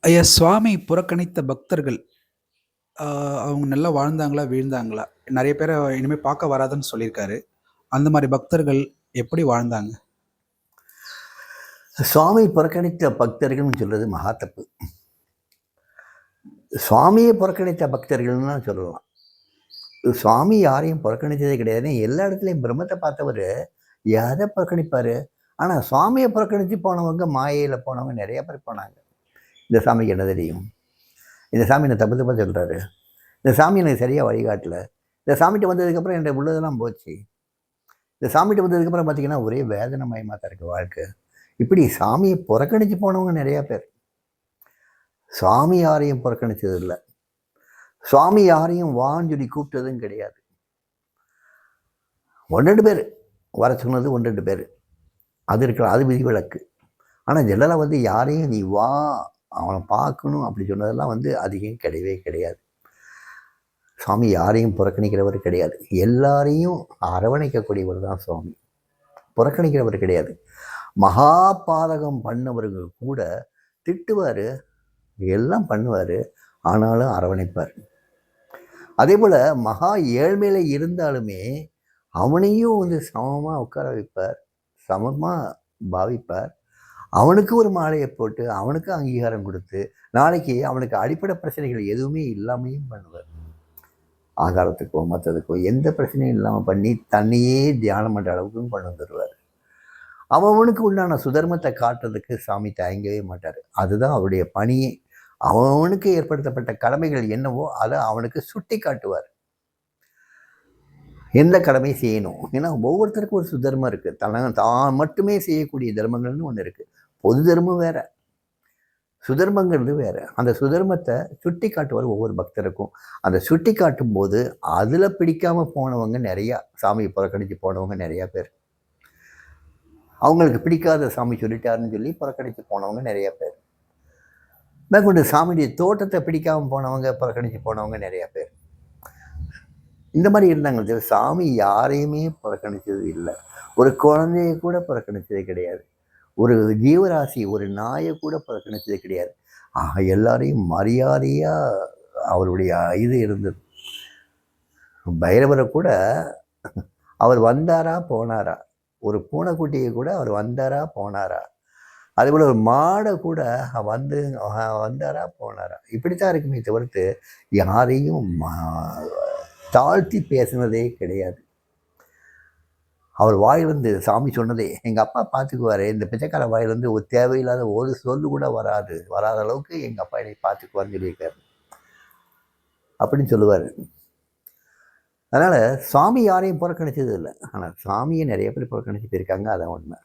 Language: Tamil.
ஐயா! சுவாமி புறக்கணித்த பக்தர்கள், ஆ அவங்க நல்லா வாழ்ந்தாங்களா? வீழ்ந்தாங்களா? நெறைய பேர இனிமே பார்க்க வராதுன்னு சொல்லியிருக்காரு. அந்த மாரி பக்தர்கள் எப்படி வாழ்ந்தாங்க? சுவாமி புறக்கணித்த பக்தர்கள்னு சொல்றது மகா தப்பு. சுவாமியை புறக்கணித்த பக்தர்கள்னு தான் சொல்லலாம். சுவாமி யாரையும் புறக்கணித்ததே கிடையாது. எல்லா இடத்துலயும் பிரம்மத்தை பார்த்தவரு எதை புறக்கணிப்பாரு? ஆனா சுவாமியை புறக்கணித்து போனவங்க, மாயையில போனவங்க நெறைய பேர் போனாங்க. இந்த சாமிக்கு என்ன தெரியும்? இந்த சாமி என்ன தப்பு தப்பா சொல்றாரு. இந்த சாமி எனக்கு சரியா வழிகாட்டல. இந்த சாமிட்ட வந்ததுக்கப்புறம் என்னுடைய உள்ளதெல்லாம் போச்சு. இந்த சாமிட்ட வந்ததுக்கப்புறம் பார்த்தீங்கன்னா, ஒரே வேதனமயமா தான் இருக்கு வாழ்க்கை. இப்படி சாமியை புறக்கணிச்சு போனவங்க நெறைய பேர். சுவாமி யாரையும் புறக்கணிச்சது இல்ல. சுவாமி யாரையும் வான்னு சொல்லி கூப்பிட்டதும் கிடையாது. 1, 2 பேர் வர சொன்னது 1, 2 பேர். அது இருக்கலாம். அது விதிவிலக்கு. ஆனா ஜெனரலா வந்து யாரையும் நீ வா, அவன பார்க்கணும் அப்படி சொன்னதெல்லாம் வந்து அதிகம் கிடையவே கிடையாது. சுவாமி யாரையும் புறக்கணிக்கிறவர் கிடையாது. எல்லாரையும் அரவணைக்கக்கூடியவர் தான் சுவாமி. புறக்கணிக்கிறவர் கிடையாது. மகா பாதகம் பண்ணவர்கள் கூட திட்டுவாரு, எல்லாம் பண்ணுவாரு. ஆனாலும் அரவணைப்பார். அதேபோல மகா ஏழ்மையில இருந்தாலுமே அவனையும் வந்து சமமா உட்கார வைப்பார். சமமா பாவிப்பார். அவனுக்கு ஒரு மாலையை போட்டு, அவனுக்கு அங்கீகாரம் கொடுத்து, நாளைக்கு அவனுக்கு அடிப்படை பிரச்சனைகள் எதுவுமே இல்லாமையும் பண்ணுவார். ஆகாரத்துக்கோ, மற்றதுக்கோ எந்த பிரச்சனையும் இல்லாம பண்ணி, தன்னையே தியானம் பண்ற அளவுக்கும் கொண்டு வந்துருவார். அவனுக்கு உண்டான சுதர்மத்தை காட்டுறதுக்கு சாமி தயங்கவே மாட்டார். அதுதான் அவருடைய பணியே. அவனுக்கு ஏற்படுத்தப்பட்ட கடமைகள் என்னவோ அதை அவனுக்கு சுட்டி காட்டுவார். எந்த கடமை செய்யணும்? ஏன்னா ஒவ்வொருத்தருக்கும் ஒரு சுதர்மம் இருக்கு. தான் மட்டுமே செய்யக்கூடிய தர்மங்கள்னு ஒன்று இருக்கு. பொது தர்மம் வேற, சுதர்மங்கிறது வேற. அந்த சுதர்மத்தை சுட்டி காட்டுவார் ஒவ்வொரு பக்தருக்கும். அந்த சுட்டி காட்டும் போது அதுல பிடிக்காம போனவங்க நிறையா, சாமியை புறக்கணிச்சு போனவங்க நிறையா பேர். அவங்களுக்கு பிடிக்காத சாமி சொல்லிட்டாருன்னு சொல்லி புறக்கணித்து போனவங்க நிறைய பேர். மேற்கொண்டு சாமியுடைய தோட்டத்தை பிடிக்காம போனவங்க, புறக்கணித்து போனவங்க நிறைய பேர். இந்த மாதிரி இருந்தாங்க. சாமி யாரையுமே புறக்கணிச்சது இல்லை. ஒரு குழந்தைய கூட புறக்கணிச்சதே கிடையாது. ஒரு ஜீவராசி, ஒரு நாயை கூட புறக்கணிச்சதே கிடையாது. எல்லாரையும் மரியாதையா அவருடைய இது இருந்தது. பைரவரை கூட அவர் வந்தாரா போனாரா, ஒரு பூனைக்குட்டியை கூட அவர் வந்தாரா போனாரா, அதுபோல் ஒரு மாடை கூட வந்தாரா போனாரா, இப்படித்தான் இருக்குமே தவிர்த்து யாரையும் தாழ்த்தி பேசினதே கிடையாது. அவர் வாயிலிருந்து சாமி சொன்னதே, எங்கள் அப்பா பார்த்துக்குவாரு, இந்த பிச்சைக்கார வாயிலிருந்து ஒரு தேவையில்லாத ஒரு சொல்லு கூட வராத அளவுக்கு எங்கள் அப்பா என்னை பார்த்துக்குவார்னு சொல்லியிருக்காரு அப்படின்னு சொல்லுவார். அதனால் சாமி யாரையும் புறக்கணிச்சது இல்லை. ஆனால் சாமியை நிறைய பேர் புறக்கணிச்சு போயிருக்காங்க. அதான் உண்மை.